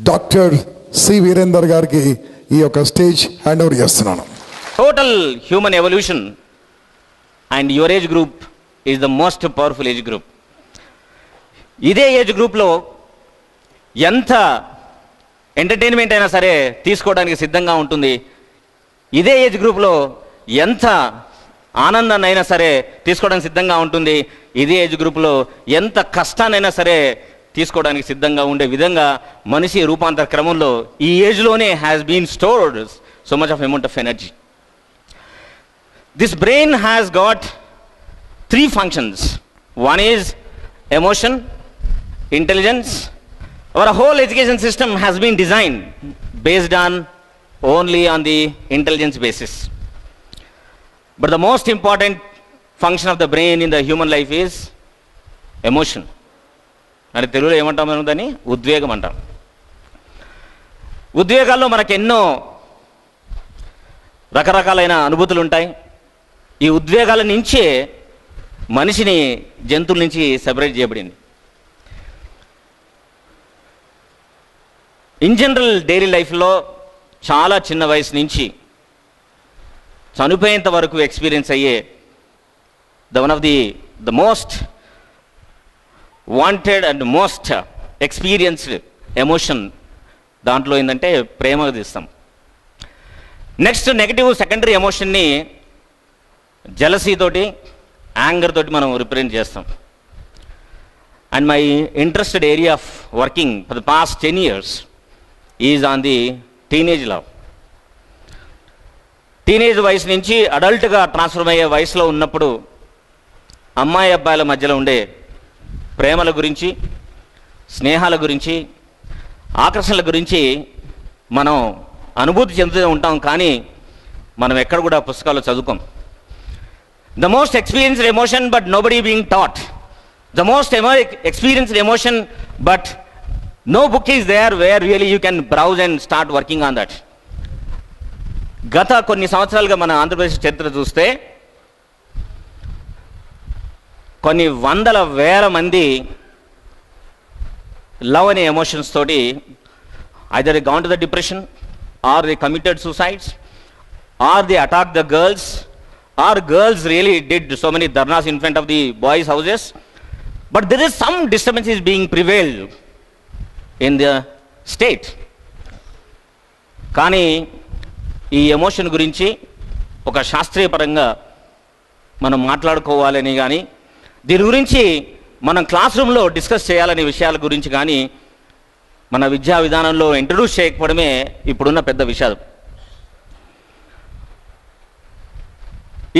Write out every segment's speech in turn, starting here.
Doctor C Virender గారికి ఈ యొక్క స్టేజ్ హ్యాండ్ ఓవర్ చేస్తున్నాను. Total human evolution and your age group is the most powerful age group. ఇదే age గ్రూప్లో ఎంత ఎంటర్టైన్మెంట్ అయినా సరే తీసుకోవడానికి సిద్ధంగా ఉంటుంది. ఇదే ఏజ్ గ్రూప్లో ఎంత ఆనందాన్ని అయినా సరే తీసుకోవడానికి సిద్ధంగా ఉంటుంది. ఇదే ఏజ్ గ్రూప్లో ఎంత కష్టాన్నైనా సరే తీసుకోవడానికి సిద్ధంగా ఉండే విధంగా మనిషి రూపాంతర క్రమంలో ఈ ఏజ్లోనే has been stored so much of amount of energy. This brain has got 3 functions. One is emotion, intelligence. Our whole education system has been designed based on only on the intelligence basis. But the most important function of the brain in the human life is emotion. అంటే తెలుగులో ఏమంటాం మనం దాన్ని? ఉద్వేగం అంటాం. ఉద్వేగాల్లో మనకు ఎన్నో రకరకాలైన అనుభూతులు ఉంటాయి. ఈ ఉద్వేగాల నుంచే మనిషిని జంతువుల నుంచి సెపరేట్ చేయబడింది. ఇన్ జనరల్ డైలీ లైఫ్లో చాలా చిన్న వయసు నుంచి చనిపోయేంత వరకు ఎక్స్పీరియన్స్ అయ్యే one of the most wanted and most experienced emotion దాంట్లో ఏంటంటే ప్రేమ తీస్తాం. నెక్స్ట్ నెగటివ్ సెకండరీ ఎమోషన్ని జెలసీ తోటి, యాంగర్ తోటి మనం రిప్రజెంట్ చేస్తాం. And my interested area of working for the past 10 years is on the teenage love. Teenage వయసు నుంచి అడల్ట్గా transform అయ్యే వయసులో ఉన్నప్పుడు అమ్మాయి అబ్బాయిల మధ్యలో ఉండే ప్రేమల గురించి, స్నేహాల గురించి, ఆకర్షణల గురించి మనం అనుభూతి చెందుతూ ఉంటాం. కానీ మనం ఎక్కడ కూడా పుస్తకాల్లో చదువుకోం. The most experienced emotion but nobody being taught. The most experienced emotion but no book is there where really you can browse and start working on that. గత కొన్ని సంవత్సరాలుగా మన ఆంధ్రప్రదేశ్ చరిత్ర చూస్తే కొన్ని వందల వేల మంది లవ్ అనే ఎమోషన్స్ తోటి either they gone to the depression or they committed suicides or they attacked the girls or girls really did so many dharnas in front of the boys' houses. But there is some disturbance is being prevailed in the state. కానీ ఈ emotion గురించి ఒక శాస్త్రీయ పరంగా మనం మాట్లాడుకోవాలని కానీ, దీని గురించి మనం క్లాస్ రూమ్లో డిస్కస్ చేయాలనే విషయాల గురించి కానీ మన విద్యా విధానంలో ఇంట్రడ్యూస్ చేయకపోవడమే ఇప్పుడున్న పెద్ద విషయం.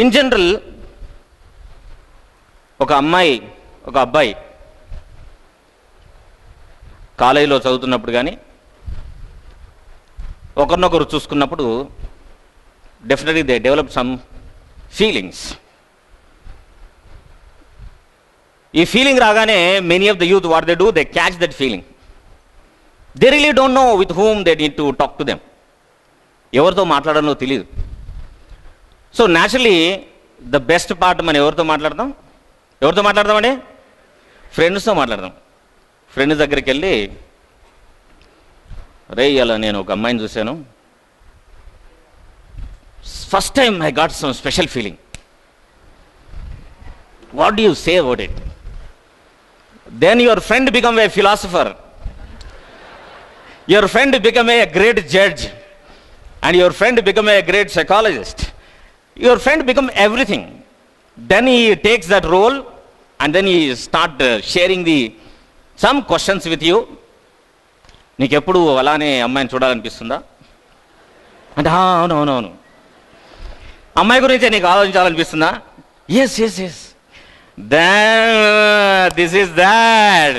ఇన్ జనరల్ ఒక అమ్మాయి ఒక అబ్బాయి కాలేజీలో చదువుతున్నప్పుడు కానీ ఒకరినొకరు చూసుకున్నప్పుడు definitely they develop some feelings. ఈ ఫీలింగ్ రాగానే many of the youth what they do, they catch that feeling. They really don't know with whom they need to talk to them. ఎవరితో మాట్లాడాలో తెలియదు. So naturally the best part మనం ఎవరితో మాట్లాడతామండి? ఫ్రెండ్స్తో మాట్లాడదాం. Friends దగ్గరికి వెళ్ళి, రే ఇలా నేను ఒక అమ్మాయిని చూశాను, first time I got some special feeling, what do you say about it? Then your friend become a philosopher, your friend become a great judge, and your friend become a great psychologist. Your friend become everything. Then he takes that role and then he start sharing some questions with you. నీకు ఎప్పుడు అలానే అమ్మాయిని చూడాలనిపిస్తుందా అంటే అవును. అమ్మాయి గురించి నీకు ఆలోచించాలనిపిస్తుందా? Yes. Then this is that.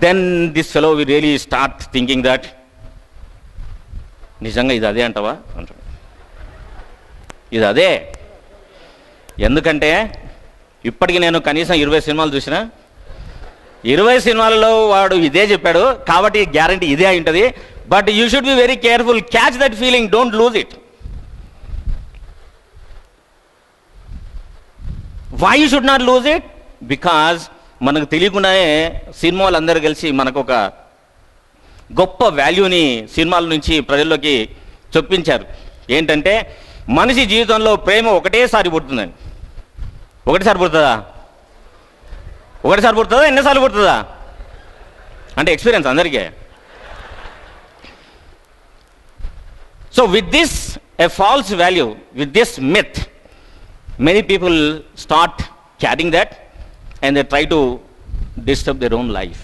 Then this fellow will really start thinking that నిజంగా ఇది అదే అంటావా అంటాడు. ఇది అదే. ఎందుకంటే ఇప్పటికి నేను కనీసం 20 సినిమాలు చూసిన, 20 సినిమాలలో వాడు ఇదే చెప్పాడు కాబట్టి గ్యారంటీ ఇదే అయి ఉంటుంది. But you should be very careful, catch that feeling, don't lose it. Why you should not lose it? Because మనకు తెలియకుండానే సినిమాలు అందరూ కలిసి మనకు ఒక గొప్ప వాల్యూని సినిమాల నుంచి ప్రజల్లోకి చొప్పించారు. ఏంటంటే మనిషి జీవితంలో ప్రేమ ఒకటేసారి పుడుతుందని. ఒకటిసారి పుడుతుందా? ఒకటిసారి పుడుతుందా? ఎన్నిసార్లు పుడుతుందా? అంటే ఎక్స్పీరియన్స్ అందరికీ. So with this a false value, with this myth, many people start carrying that and they try to disturb their own life.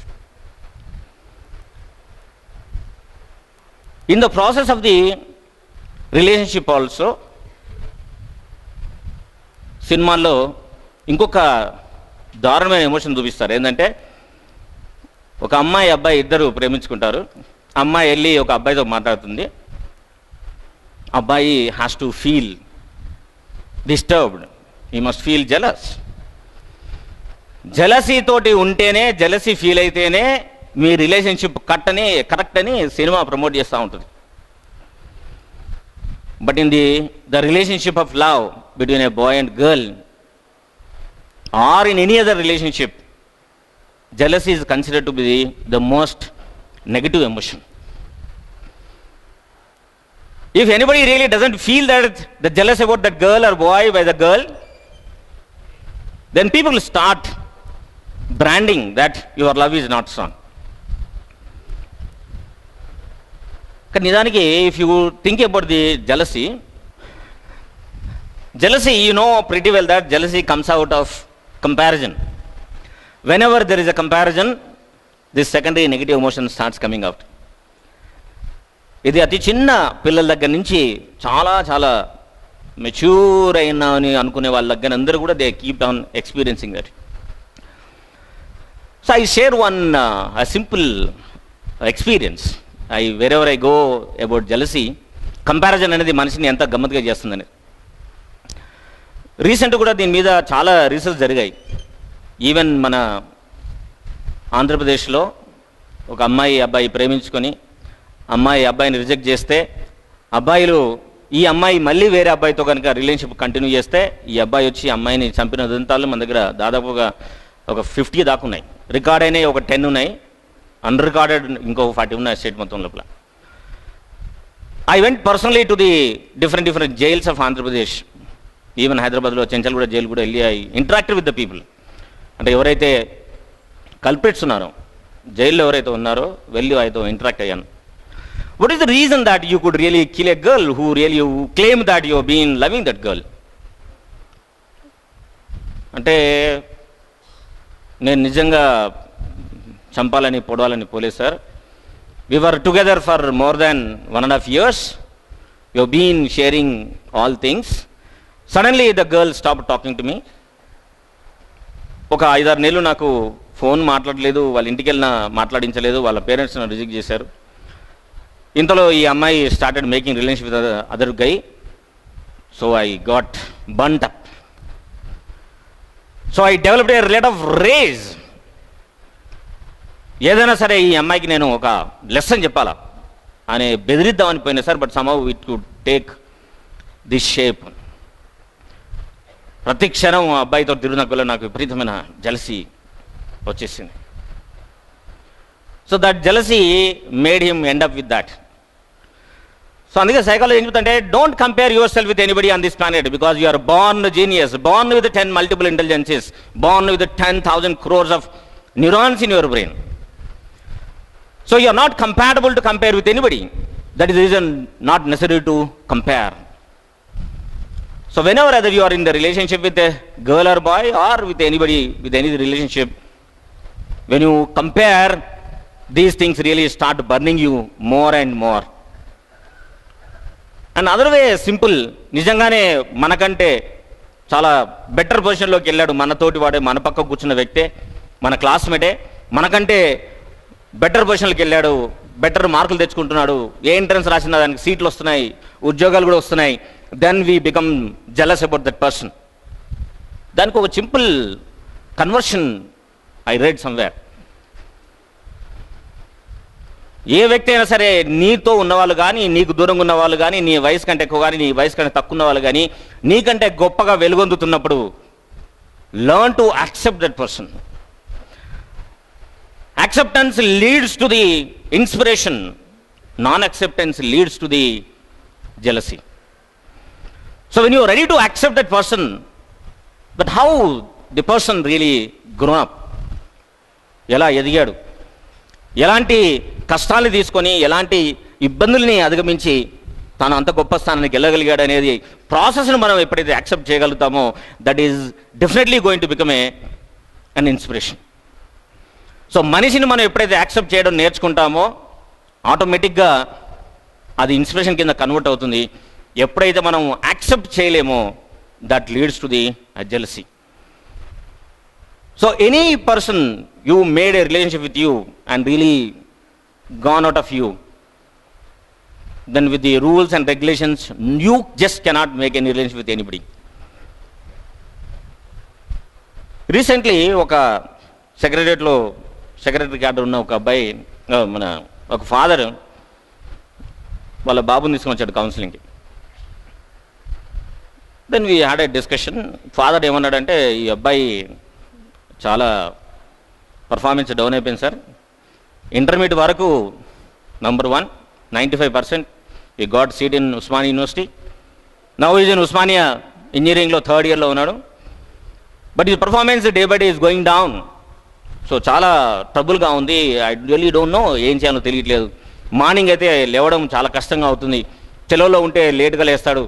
In the process of the relationship also, సినిమాల్లో ఇంకొక దారుణమైన ఎమోషన్ చూపిస్తారు. ఏంటంటే ఒక అమ్మాయి అబ్బాయి ఇద్దరు ప్రేమించుకుంటారు. అమ్మాయి వెళ్ళి ఒక అబ్బాయితో మాట్లాడుతుంది. అబ్బాయి has to feel disturbed, he must feel jealous. Jealousy తోటి ఉంటేనే, జెలసీ ఫీల్ అయితేనే మీ రిలేషన్షిప్ కరెక్ట్ అని సినిమా ప్రమోట్ చేస్తూ ఉంటుంది. But in the relationship of love between a boy and girl or in any other relationship, jealousy is considered to be the most negative emotion. If anybody really doesn't feel that the jealous about that girl or boy by the girl, then people start branding that your love is not strong. But నిజానికి if you think about the jealousy, you know pretty well that jealousy comes out of comparison. Whenever there is a comparison, this secondary negative emotion starts coming out. ఇది అతి చిన్న పిల్లల దగ్గర నుంచి చాలా చాలా mature అయినా అని అనుకునే వాళ్ళ దగ్గర అందరూ కూడా they keep on experiencing that. So I share one simple experience. Wherever I go about jealousy, comparison అనేది మనిషిని ఎంత గమ్మత్తుగా చేస్తుందని. రీసెంట్ కూడా దీని మీద చాలా రీసెర్చ్ జరిగాయి. ఈవెన్ మన ఆంధ్రప్రదేశ్లో ఒక అమ్మాయి అబ్బాయి ప్రేమించుకొని అమ్మాయి అబ్బాయిని రిజెక్ట్ చేస్తే, అబ్బాయిలు ఈ అమ్మాయి మళ్ళీ వేరే అబ్బాయితో కనుక రిలేషన్షిప్ కంటిన్యూ చేస్తే ఈ అబ్బాయి వచ్చి అమ్మాయిని చంపిన ఉదంతాలు మన దగ్గర దాదాపుగా ఒక 50 దాకా ఉన్నాయి. రికార్డ్ అయినాయి ఒక 10 ఉన్నాయి, అన్ రికార్డెడ్ ఇంకో 40 ఉన్నాయి స్టేట్ మొత్తం లోపల. I went personally to the different jails of Andhra Pradesh. Even హైదరాబాద్లో చెంచల్గూడ జైలు కూడా వెళ్ళి I interacted with the people. అంటే ఎవరైతే కల్ప్రిట్స్ ఉన్నారో, జైల్లో ఎవరైతే ఉన్నారో వెళ్ళి ఆయనతో ఇంటరాక్ట్ అయ్యాను. What is the reason that you could really kill a girl who really claim that you have been loving that girl? అంటే నేను నిజంగా చంపాలని పొడవాలని పోలేదు sir. We were together for more than 1.5 years. We have been sharing all things. Suddenly the girl stopped talking to me. ఒక 5-6 నెలలు నాకు phone మాట్లాడలేదు, వాళ్ళ ఇంటికి వెళ్ళినా మాట్లాడించలేదు, వాళ్ళ పేరెంట్స్ నన్ను రిజెక్ట్ చేశారు. ఇంతలో ఈ అమ్మాయి started making relationship with other guy. So I got burnt up. So I developed a rate of rage. ఏదైనా సరే ఈ అమ్మాయికి నేను ఒక లెసన్ చెప్పాలా అని బెదిరిద్దామని పోయినా sir. But somehow it could take this shape. ప్రతి క్షణం ఆ అబ్బాయితో తిరుగునకులో నాకు విపరీతమైన జెలసీ వచ్చేసింది. So that jealousy made him end up with that. సో అందుకే సైకాలజీ ఏం చెప్తుంటే, don't compare yourself with anybody on this planet, because you are born genius, born with 10 multiple intelligences, born with 10,000 crores of neurons in your brain. So you are not compatible to compare with anybody. That is reason not necessary to compare. So whenever either you are in the relationship with a girl or boy or with anybody, with any relationship, when you compare, these things really start burning you more and more. And other way simple, నిజంగానే మనకంటే చాలా better పొజిషన్లోకి వెళ్ళాడు మనతోటి వాడే, మన పక్క కూర్చున్న వ్యక్తే, మన క్లాస్మేటే, మనకంటే బెటర్ పొజిషన్లోకి వెళ్ళాడు, బెటర్ మార్కులు తెచ్చుకుంటున్నాడు, ఏ ఎంట్రన్స్ రాసినా దానికి సీట్లు వస్తున్నాయి, ఉద్యోగాలు కూడా వస్తున్నాయి. Then we become jealous about that person. దానికి ఒక simple conversion I read somewhere. ఏ వ్యక్తి అయినా సరే నీతో ఉన్నవాళ్ళు కానీ, నీకు దూరంగా ఉన్న వాళ్ళు కానీ, నీ వయసు కంటే ఎక్కువ కానీ, నీ వయసు కంటే తక్కువ ఉన్న వాళ్ళు కానీ, నీకంటే గొప్పగా వెలుగొందుతున్నప్పుడు learn to accept that person. acceptance leads to the inspiration, non-acceptance leads to the jealousy. So when you are ready to accept that person, but how the person really grown up, ఎలా ఎదిగాడు, ఎలాంటి కష్టాలు తీసుకొని ఎలాంటి ఇబ్బందుల్ని అధిగమించి తాను అంత గొప్ప స్థానానికి వెళ్ళగలిగాడు అనేది ప్రాసెస్ను మనం ఎప్పుడైతే యాక్సెప్ట్ చేయగలుగుతామో that is definitely going to become an inspiration. So మనిషిని మనం ఎప్పుడైతే యాక్సెప్ట్ చేయడం నేర్చుకుంటామో ఆటోమేటిక్గా అది ఇన్స్పిరేషన్ కింద కన్వర్ట్ అవుతుంది. ఎప్పుడైతే మనం యాక్సెప్ట్ చేయలేమో that leads to the jealousy. So any person you made a relationship with you and really gone out of you, then with the rules and regulations you just cannot make any relationship with anybody. Recently ఒక secretary cadre ఉన్న ఒక అబ్బాయి, మన ఒక father వాళ్ళ బాబుని తీసుకొని వచ్చాడు కౌన్సిలింగ్కి. Then we had a discussion. Father ఏమన్నాడంటే, ఈ అబ్బాయి చాలా పర్ఫార్మెన్స్ డౌన్ అయిపోయింది సార్, ఇంటర్మీడియట్ వరకు number 1 95%, he got seat in Osmania university, now is in Osmania ఇంజనీరింగ్లో 3rd ఇయర్లో ఉన్నాడు, but he performance day by day is going down. So చాలా ట్రబుల్గా ఉంది, ఐ రియల్లీ డోంట్ నో, ఏం చేయాలో తెలియట్లేదు. మార్నింగ్ అయితే లేవడం చాలా కష్టంగా అవుతుంది, సెలవులో ఉంటే లేట్గా లేస్తాడు,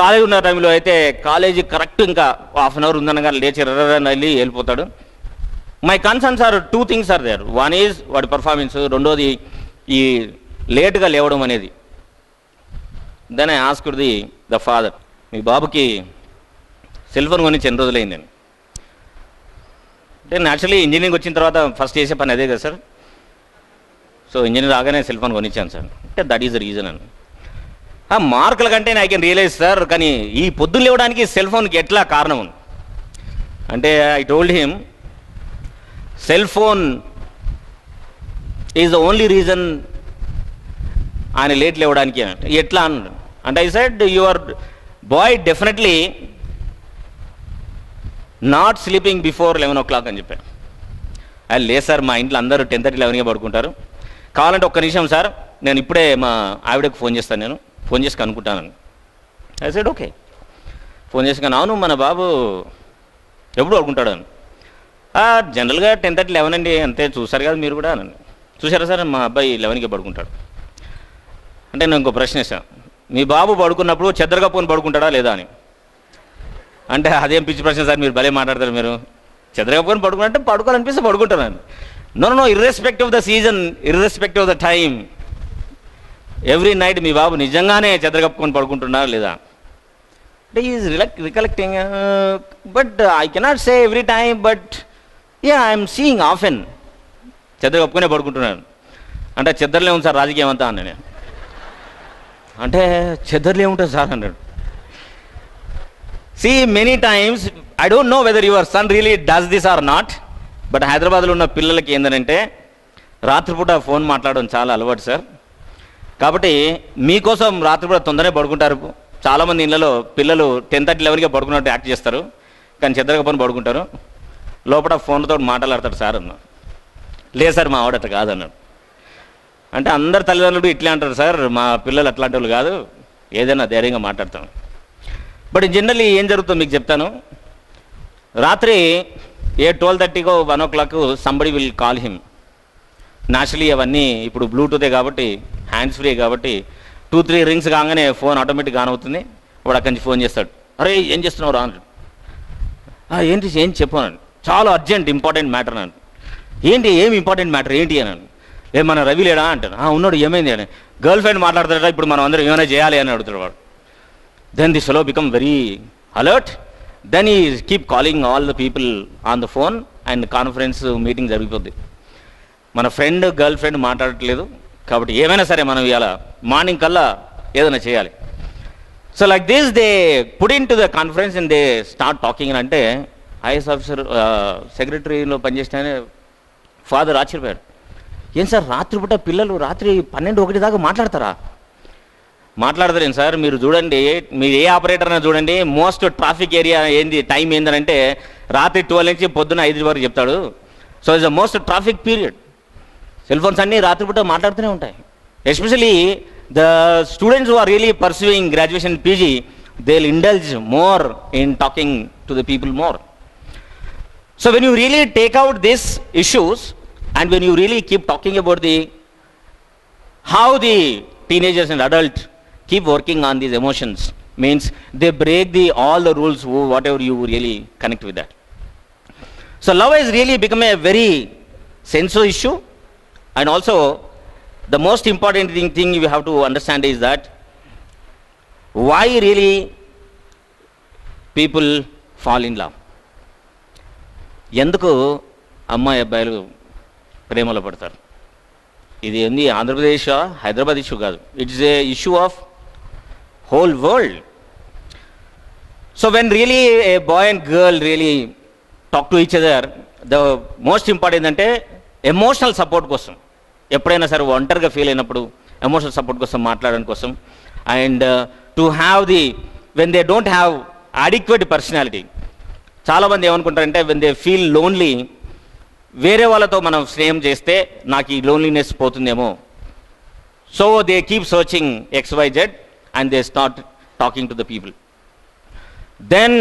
కాలేజ్ ఉన్న టైంలో అయితే కాలేజీ కరెక్ట్ ఇంకా ½ అన్ అవర్ ఉందనగా లేచి వెళ్ళి వెళ్ళిపోతాడు. My concerns are 2 things are there. One is వాడి పర్ఫార్మెన్స్, రెండోది ఈ లేట్గా లేవడం అనేది. Then I asked the father, మీ బాబుకి సెల్ ఫోన్ కొని ఎన్ని రోజులైందని. అంటే యాక్చువల్లీ ఇంజనీరింగ్ వచ్చిన తర్వాత ఫస్ట్ చేసే పని అదే కదా సార్. సో ఇంజనీర్ రాగానే సెల్ ఫోన్ కొనిచ్చాను సార్. అంటే దట్ ఈస్ ద రీజన్ అని. మార్కుల కంటే ఐ కెన్ రియలైజ్ సార్, కానీ ఈ పొద్దున్న లేవడానికి సెల్ ఫోన్కి ఎట్లా కారణం అంటే I told him, cell phone is the only reason ఆయన లేట్ లేవడానికి. ఎట్లా అంటే I said, your boy definitely not sleeping before 11 o'clock అని చెప్పాను. అది లేదు సార్, మా ఇంట్లో అందరూ 10:30, 11కే పడుకుంటారు, కావాలంటే ఒక్క నిమిషం సార్, నేను ఇప్పుడే మా ఆవిడకు ఫోన్ చేస్తాను, నేను ఫోన్ చేసి కనుక్కుంటానని. I said okay. ఫోన్ చేసి కానీ, అవును మన బాబు ఎప్పుడు పడుకుంటాడు అని. జనరల్గా 10:30, 11 అండి, అంతే, చూసారు కదా మీరు కూడా అని. చూసారా సార్, మా అబ్బాయి 11కే పడుకుంటాడు. అంటే నేను ఇంకో ప్రశ్న వేసాను, మీ బాబు పడుకున్నప్పుడు చెద్దరుగా పోని పడుకుంటాడా లేదా అని. అంటే అదేం పిచ్చి ప్రశ్న సార్, మీరు భలే మాట్లాడతారు మీరు, చెద్దరుగా పోని పడుకుంటే పడుకోవాలనిపిస్తే పడుకుంటాను. No, irrespective of the season, irrespective of the time, every night మీ బాబు నిజంగానే చెద్దరగప్పుకొని పడుకుంటున్నారా లేదా అంటే is recollecting, but I cannot say every time, but I'm seeing often చెద్దరు కప్పుకునే పడుకుంటున్నాను. అంటే చెద్దరులే ఉంది సార్ రాజకీయం అంతా అన్న నేను. అంటే చెద్దరులే ఉంటుంది సార్ అన్నాడు. See many times I don't know whether your son really does this or not, but హైదరాబాద్లో ఉన్న పిల్లలకి ఏంటంటే రాత్రిపూట ఫోన్ మాట్లాడడం చాలా అలవాటు సార్. కాబట్టి మీకోసం రాత్రిపూట తొందరనే పడుకుంటారు. చాలామంది ఇళ్ళలో పిల్లలు 10:30, 11కే పడుకున్నట్టు యాక్ట్ చేస్తారు, కానీ చెద్దరగా పని పడుకుంటారు, లోపల ఫోన్తో మాట్లాడతారు సార్ అన్న. లేదు సార్, మా ఆవిడ కాదన్నాడు. అంటే అందరు తల్లిదండ్రులు ఇట్లే అంటారు సార్, మా పిల్లలు అట్లాంటి వాళ్ళు కాదు, ఏదైనా ధైర్యంగా మాట్లాడతాం. బట్ జనరల్లీ ఏం జరుగుతుందో మీకు చెప్తాను. రాత్రి 12:30కో 1 o'clock somebody will call him. Naturally అవన్నీ ఇప్పుడు బ్లూటూతే కాబట్టి, హ్యాండ్స్ ఫ్రీ కాబట్టి 2-3 రింగ్స్ కాగానే ఫోన్ ఆటోమేటిక్ ఆన్ అవుతుంది. వాడు అక్కడి నుంచి ఫోన్ చేస్తాడు, అరే ఏం చేస్తున్నావు రా అన్నాడు. ఏంటి ఏం చెప్పాను, చాలా అర్జెంట్ ఇంపార్టెంట్ మ్యాటర్ అన్నాడు. ఏమి ఇంపార్టెంట్ మ్యాటర్ ఏంటి అన్నాను. ఏమన్నా రవి లేడా అంటాను. ఉన్నాడు, ఏమైంది అని. గర్ల్ ఫ్రెండ్ మాట్లాడతాడా, ఇప్పుడు మనం అందరం ఏమైనా చేయాలి అని అడుగుతాడు వాడు. Then the fellow become very alert. Then he keep calling all the people on the phone and conference meeting జరిగిపోద్ది. మన ఫ్రెండ్ గర్ల్ ఫ్రెండ్ మాట్లాడట్లేదు కాబట్టి ఏమైనా సరే మనం ఇవాళ మార్నింగ్ కల్లా ఏదైనా చేయాలి. So like this they put in to the conference and they start talking. అంటే ఐఏఎస్ ఆఫీసర్ సెక్రటరీలో పనిచేసిన ఫాదర్ ఆశ్చర్యపోయాడు. ఏం సార్ రాత్రిపూట పిల్లలు రాత్రి 12-1 దాకా మాట్లాడతారేం సార్, మీరు చూడండి, మీరు ఏ ఆపరేటర్ అయినా చూడండి, మోస్ట్ ట్రాఫిక్ ఏరియా ఏంది టైం ఏంటంటే రాత్రి 12 నుంచి పొద్దున్న 5 వరకు చెప్తాడు. So it's the most traffic period. Cell phones అన్నీ రాత్రిపూట మాట్లాడుతూనే ఉంటాయి. Especially the students who are really pursuing graduation PG, they will indulge more in talking to the people more. So when you really take out these issues and when you really keep talking about how the teenagers and adults keep working on these emotions, means they break all the rules, whatever you really connect with that. So love has really become a very sensitive issue, and also the most important thing you have to understand is that why really people fall in love. ఎందుకు అమ్మాయి అబ్బాయిలు ప్రేమలో పడతారు? ఇది ఏంది Andhra Pradesh Hyderabad issue కాదు, it's a issue of whole world. So when really A boy and girl really talk to each other, the most important అంటే emotional support కోసం. ఎప్పుడైనా సరే ఒంటరిగా ఫీల్ అయినప్పుడు ఎమోషనల్ సపోర్ట్ కోసం మాట్లాడడం కోసం, and to have when they don't have adequate personality. చాలామంది ఏమనుకుంటారంటే వెన్ దే ఫీల్ లోన్లీ, వేరే వాళ్ళతో మనం స్నేహం చేస్తే నాకు ఈ లోన్లీనెస్ పోతుందేమో, so they keep searching XYZ and they start talking to the people. Then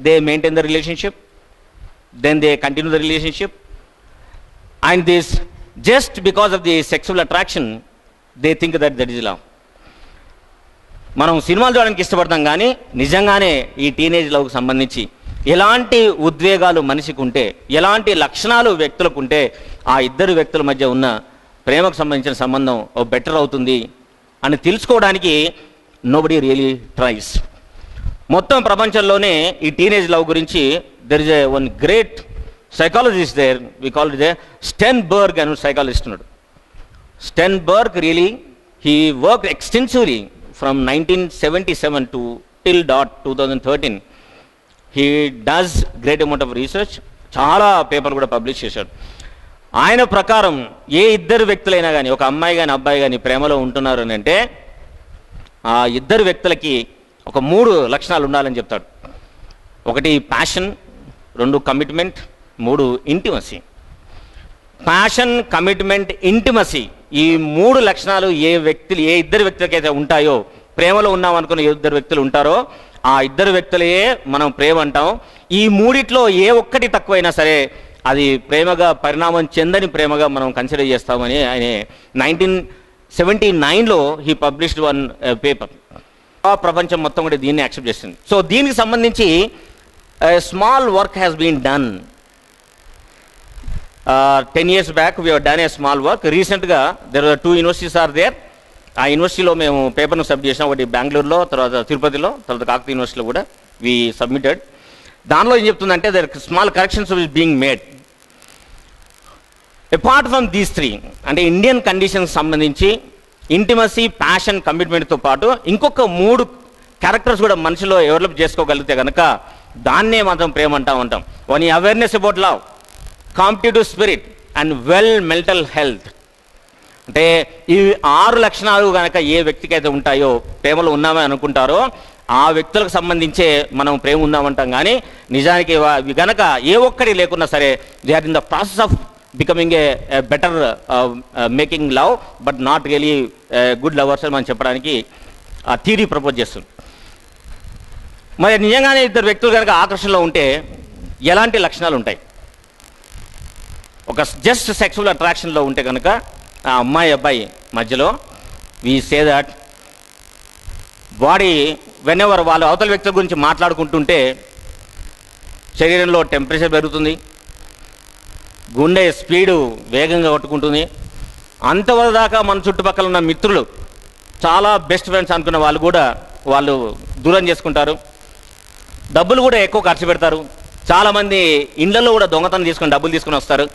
they maintain the relationship, then they continue the relationship, and this just because of the sexual attraction they think that is love. మనం సినిమాలు చూడడానికి ఇష్టపడతాం, కానీ నిజంగానే ఈ teenage లవ్కి సంబంధించి ఎలాంటి ఉద్వేగాలు మనిషికి ఉంటే, ఎలాంటి లక్షణాలు వ్యక్తులకు ఉంటే ఆ ఇద్దరు వ్యక్తుల మధ్య ఉన్న ప్రేమకు సంబంధించిన సంబంధం బెటర్ అవుతుంది అని తెలుసుకోవడానికి నోబడీ రియలీ ట్రైస్. మొత్తం ప్రపంచంలోనే ఈ టీనేజ్ లవ్ గురించి there is a one great psychologist there, we call it Sternberg అనే సైకాలజిస్ట్ ఉన్నాడు. Sternberg really he work extensively from 1977 to till 2013. He does great amount of research, చాలా paper కూడా publish చేశాడు. ఆయన ప్రకారం ఏ ఇద్దరు వ్యక్తులైనా కానీ, ఒక అమ్మాయి కానీ అబ్బాయి కానీ ప్రేమలో ఉంటున్నారు అని అంటే ఆ ఇద్దరు వ్యక్తులకి ఒక 3 లక్షణాలు ఉండాలని చెప్తాడు. 1 passion, 2 commitment, 3 intimacy. Passion, commitment, intimacy, ఈ 3 లక్షణాలు ఏ ఇద్దరు వ్యక్తులకైతే ఉంటాయో, ప్రేమలో ఉన్నాం అనుకున్న ఏ ఇద్దరు వ్యక్తులు ఉంటారో ఆ ఇద్దరు వ్యక్తులే మనం ప్రేమ అంటాం. ఈ 3 ఏ ఒక్కటి తక్కువైనా సరే అది ప్రేమగా పరిణామం చెందని ప్రేమగా మనం కన్సిడర్ చేస్తామని ఆయన 1979లో హీ పబ్లిష్డ్ వన్ పేపర్. ప్రపంచం మొత్తం కూడా దీన్ని యాక్సెప్ట్ చేస్తుంది. సో దీనికి సంబంధించి small work has been done. 10 years back we have done a small work. రీసెంట్గా there are 2 universities are there. ఆ యూనివర్సిటీలో మేము పేపర్ను సబ్మిట్ చేసాం, ఒకటి బెంగళూరులో, తర్వాత తిరుపతిలో, తర్వాత కాకతీయ యూనివర్సిటీలో కూడా వీ సబ్మిటెడ్. దానిలో ఏం చెప్తుందంటే there small corrections is being made. Apart from these 3 అంటే ఇండియన్ కండిషన్స్ సంబంధించి ఇంటిమసీ, ప్యాషన్, కమిట్మెంట్తో పాటు ఇంకొక 3 క్యారెక్టర్స్ కూడా మనిషిలో డెవలప్ చేసుకోగలిగితే కనుక దాన్నే మాత్రం ప్రేమ ఉంటాం. One awareness about love, competitive spirit and well mental health. అంటే ఈ 6 లక్షణాలు కనుక ఏ వ్యక్తికి అయితే ఉంటాయో, ప్రేమలో ఉన్నామని అనుకుంటారో ఆ వ్యక్తులకు సంబంధించే మనం ప్రేమ ఉందామంటాం. కానీ నిజానికి ఇవి కనుక ఏ ఒక్కటి లేకున్నా సరే they are in the process of becoming a better making love but not really good lovers అని మనం చెప్పడానికి ఆ థియరీ ప్రపోజ్ చేస్తుంది. మరి నిజంగానే ఇద్దరు వ్యక్తులు కనుక ఆకర్షణలో ఉంటే ఎలాంటి లక్షణాలు ఉంటాయి? ఒక జస్ట్ సెక్సువల్ అట్రాక్షన్లో ఉంటే కనుక ఆ అమ్మాయి అబ్బాయి మధ్యలో we say that body when ever వాళ్ళు అవతల వ్యక్తుల గురించి మాట్లాడుకుంటుంటే శరీరంలో టెంపరేచర్ పెరుగుతుంది, గుండె స్పీడు వేగంగా కొట్టుకుంటుంది. అంతవరకు దాకా మన చుట్టుపక్కల ఉన్న మిత్రులు, చాలా బెస్ట్ ఫ్రెండ్స్ అనుకున్న వాళ్ళు కూడా వాళ్ళు దూరం చేసుకుంటారు. డబ్బులు కూడా ఎక్కువ ఖర్చు పెడతారు. చాలామంది ఇళ్లలో కూడా దొంగతనం తీసుకొని డబ్బులు తీసుకొని వస్తారు.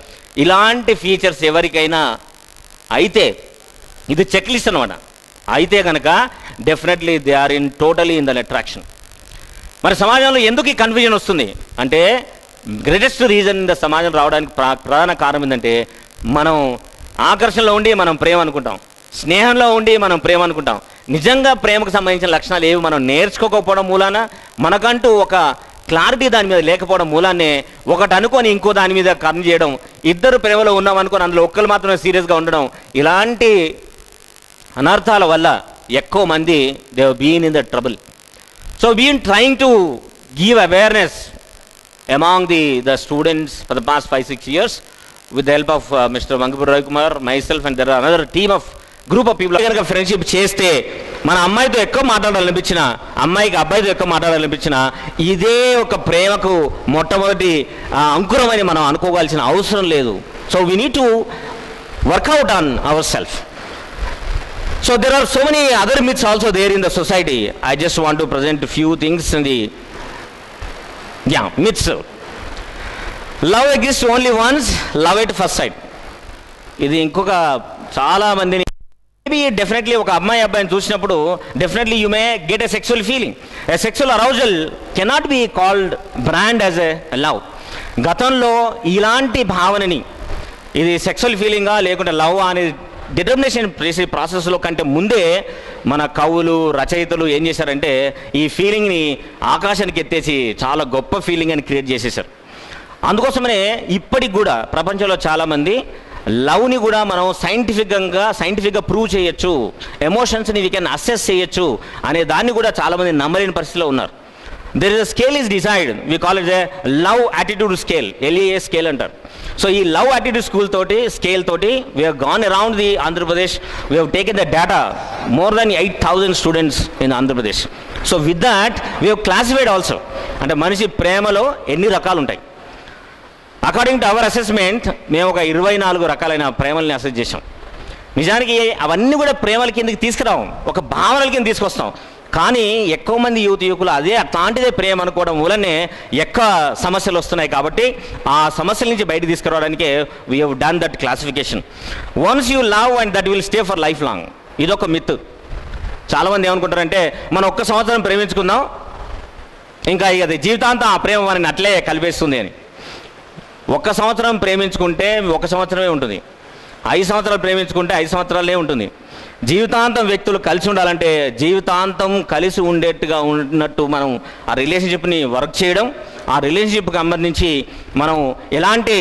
ఇలాంటి ఫీచర్స్ ఎవరికైనా అయితే ఇది చెక్ లిస్ట్ అనమాట. అయితే కనుక definitely they are totally in the attraction. మరి సమాజంలో ఎందుకు ఈ కన్ఫ్యూజన్ వస్తుంది అంటే గ్రేటెస్ట్ రీజన్ ఇన్ ద సమాజం రావడానికి ప్రధాన కారణం ఏంటంటే మనం ఆకర్షణలో ఉండి మనం ప్రేమ అనుకుంటాం, స్నేహంలో ఉండి మనం ప్రేమ అనుకుంటాం. నిజంగా ప్రేమకు సంబంధించిన లక్షణాలు ఏవి మనం నేర్చుకోకపోవడం మూలాన మనకంటూ ఒక క్లారిటీ దాని మీద లేకపోవడం మూలాన్నే ఒకటి అనుకొని ఇంకో దాని మీద కర్మ చేయడం, ఇద్దరు ప్రేమలో ఉన్నాం అనుకొని అందులో ఒక్కరు మాత్రమే సీరియస్గా ఉండడం, ఇలాంటి అనర్థాల వల్ల ఎక్కువ మంది they have been in the trouble. So been trying to give awareness among the students for the past 5-6 years with the help of Mr. Mangapur Ravi Kumar, myself, and there are another team of group of people. కనుక friendship చేస్తే మన అమ్మాయితో ఎక్కువ మాట్లాడాలనిపించిన, అమ్మాయికి అబ్బాయితో ఎక్కువ మాట్లాడాలనిపించిన, ఇదే ఒక ప్రేమకు మొట్టమొదటి అంకురమని మనం అనుకోవాల్సిన అవసరం లేదు. So we need to work out on our self. So there are so many other myths also there in the society. I just want to present a few things in the myths. Love exists only once, love at first sight. ఇది ఇంకొక చాలా మందిని maybe definitely ఒక అమ్మాయి అబ్బాయిని చూసినప్పుడు definitely you may get a sexual feeling. A sexual arousal cannot be called brand as a love. గతంలో ఇలాంటి భావనని ఇది సెక్సువల్ ఫీలింగా లేకుంటే లవ్ అనేది డిటర్మినేషన్ చేసే ప్రాసెస్లో కంటే ముందే మన కవులు రచయితలు ఏం చేశారంటే ఈ ఫీలింగ్ని ఆకాశానికి ఎత్తేసి చాలా గొప్ప ఫీలింగ్ అని క్రియేట్ చేసేసారు. అందుకోసమనే ఇప్పటికి కూడా ప్రపంచంలో చాలామంది లవ్ని కూడా మనం సైంటిఫిక్గా ప్రూవ్ చేయొచ్చు, ఎమోషన్స్ని వీ కెన్ అసెస్ చేయొచ్చు అనే దాన్ని కూడా చాలామంది నమ్మలేని పరిస్థితిలో ఉన్నారు. There is a scale is decide, we call it a love attitude scale, LEA scale అంటారు. సో ఈ లవ్ యాటిట్యూడ్ స్కేల్ తోటి we have gone around the Andhra Pradesh. We have taken the data more than 8,000 students in Andhra Pradesh. So with that we have classified also, అంటే మనిషి ప్రేమలో ఎన్ని రకాలు ఉంటాయి. According to our assessment మేము ఒక 24 రకాలైన ప్రేమల్ని అసెస్ చేసాం. నిజానికి అవన్నీ కూడా ప్రేమల కిందకి తీసుకురాం, ఒక భావనల కింద తీసుకొస్తాం. కానీ ఎక్కువ మంది యువకులు అట్లాంటిదే ప్రేమ అనుకోవడం వల్లనే ఎక్కువ సమస్యలు వస్తున్నాయి. కాబట్టి ఆ సమస్యల నుంచి బయట తీసుకురావడానికే we have done that classification. Once you love and that will stay for life long. ఇదొక మిత్. చాలామంది ఏమనుకుంటారంటే మనం ఒక్క సంవత్సరం ప్రేమించుకుందాం, ఇంకా ఇక జీవితాంతం ఆ ప్రేమ మనని అట్లే కలిపేస్తుంది అని. ఒక్క సంవత్సరం ప్రేమించుకుంటే 1 సంవత్సరమే ఉంటుంది, 5 సంవత్సరాలు ప్రేమించుకుంటే 5 సంవత్సరాలే ఉంటుంది. జీవితాంతం వ్యక్తులు కలిసి ఉండాలంటే జీవితాంతం కలిసి ఉండేట్టుగా ఉన్నట్టు మనం ఆ రిలేషన్షిప్ని వర్క్ చేయడం, ఆ రిలేషన్షిప్కి సంబంధించి మనం ఎలాంటి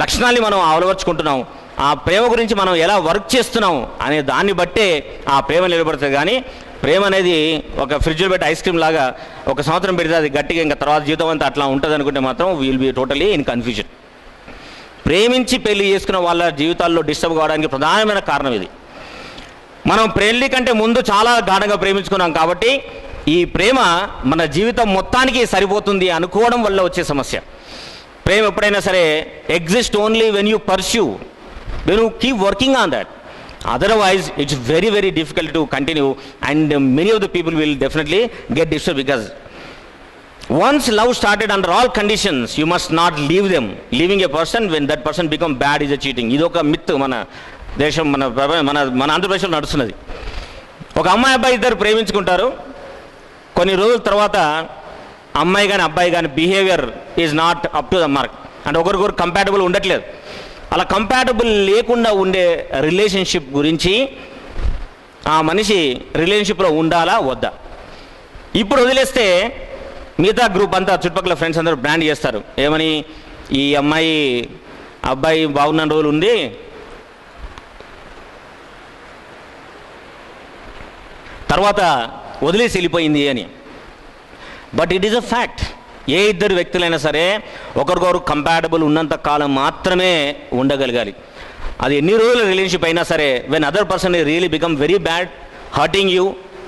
లక్షణాన్ని మనం అలవర్చుకుంటున్నాం, ఆ ప్రేమ గురించి మనం ఎలా వర్క్ చేస్తున్నాం అనే దాన్ని బట్టే ఆ ప్రేమ నిలబడుతుంది. కానీ ప్రేమ అనేది ఒక ఫ్రిడ్జ్లో పెట్టి ఐస్ క్రీమ్ లాగా 1 సంవత్సరం పెడితే అది గట్టిగా ఇంకా తర్వాత జీవితం అంతా అట్లా ఉంటుంది అనుకుంటే మాత్రం will be totally in confusion. ప్రేమించి పెళ్లి చేసుకున్న వాళ్ళ జీవితాల్లో డిస్టర్బ్ కావడానికి ప్రధానమైన కారణం ఇది. మనం పెళ్లి కంటే ముందు చాలా గాఢంగా ప్రేమించుకున్నాం కాబట్టి ఈ ప్రేమ మన జీవితం మొత్తానికి సరిపోతుంది అనుకోవడం వల్ల వచ్చే సమస్య. ప్రేమ ఎప్పుడైనా సరే exist only when you pursue, when you keep working on that. Otherwise, it's very, very difficult to continue, and many of the people will definitely get disturbed because once love started under all conditions, you must not leave them. Leaving a person when that person become bad is a cheating. ఇదొక myth మన దేశం, మన ఆంధ్రప్రదేశ్లో నడుస్తున్నది. ఒక అమ్మాయి అబ్బాయి ఇద్దరు ప్రేమించుకుంటారు, కొన్ని రోజుల తర్వాత అమ్మాయి కానీ అబ్బాయి కానీ behaviour is not up to the mark, అంటే ఒకరికొకరు కంపాటబుల్ ఉండట్లేదు. అలా కంపాటబుల్ లేకుండా ఉండే రిలేషన్షిప్ గురించి ఆ మనిషి రిలేషన్షిప్లో ఉండాలా వద్దా, ఇప్పుడు వదిలేస్తే మిగతా గ్రూప్ అంతా చుట్టుపక్కల ఫ్రెండ్స్ అందరూ బ్రాండ్ చేస్తారు. ఏమని, ఈ అమ్మాయి అబ్బాయి బాగున్న రోజులు ఉంది, తర్వాత వదిలేసి వెళ్ళిపోయింది అని. But it is a fact. ఏ ఇద్దరు వ్యక్తులైనా సరే ఒకరికొకరు కంపాటబుల్ ఉన్నంత కాలం మాత్రమే ఉండగలగాలి. అది ఎన్ని రోజుల రిలేషన్షిప్ అయినా సరే, when other person really become very bad, hurting you,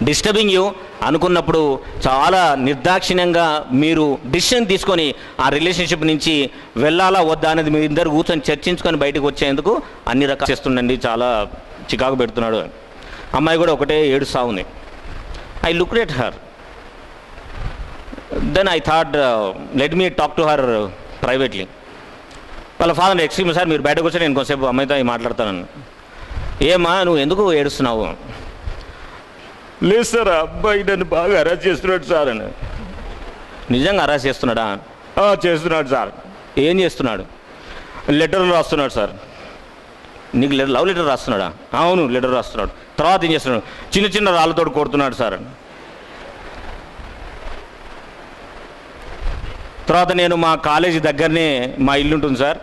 disturbing you అనుకున్నప్పుడు చాలా నిర్దాక్షిణ్యంగా మీరు డిసిషన్ తీసుకొని ఆ రిలేషన్షిప్ నుంచి వెళ్ళాలా వద్దా అనేది మీరు ఇద్దరు కూర్చొని చర్చించుకొని బయటకు వచ్చేందుకు అన్ని రకాలు చేస్తుండండి. చాలా చికాకు పెడుతున్నాడు. అమ్మాయి కూడా ఒకటే ఏడుస్తూ ఉంది. I looked at her. Then I thought, let me talk to her privately. వాళ్ళ ఫాదర్, ఎక్స్క్యూజ్ మీ సార్, మీరు బయటకు వచ్చి నేను కొంచెంసేపు అమ్మాయితో మాట్లాడతాను. ఏమా నువ్వు ఎందుకు ఏడుస్తున్నావు? లేదు సార్, అబ్బాయి నన్ను బాగా హరాస్ చేస్తున్నాడు సార్ అని. నిజంగా హరాస్ చేస్తున్నాడా? చేస్తున్నాడు సార్. ఏం చేస్తున్నాడు? లెటర్లు రాస్తున్నాడు సార్. నీకు లవ్ లెటర్ రాస్తున్నాడా? అవును, లెటర్ రాస్తున్నాడు. తర్వాత ఏం చేస్తున్నాడు? చిన్న చిన్న రాళ్ళతో కొడుతున్నాడు సార్. తర్వాత నేను మా కాలేజీ దగ్గరనే మా ఇల్లు ఉంటుంది సార్,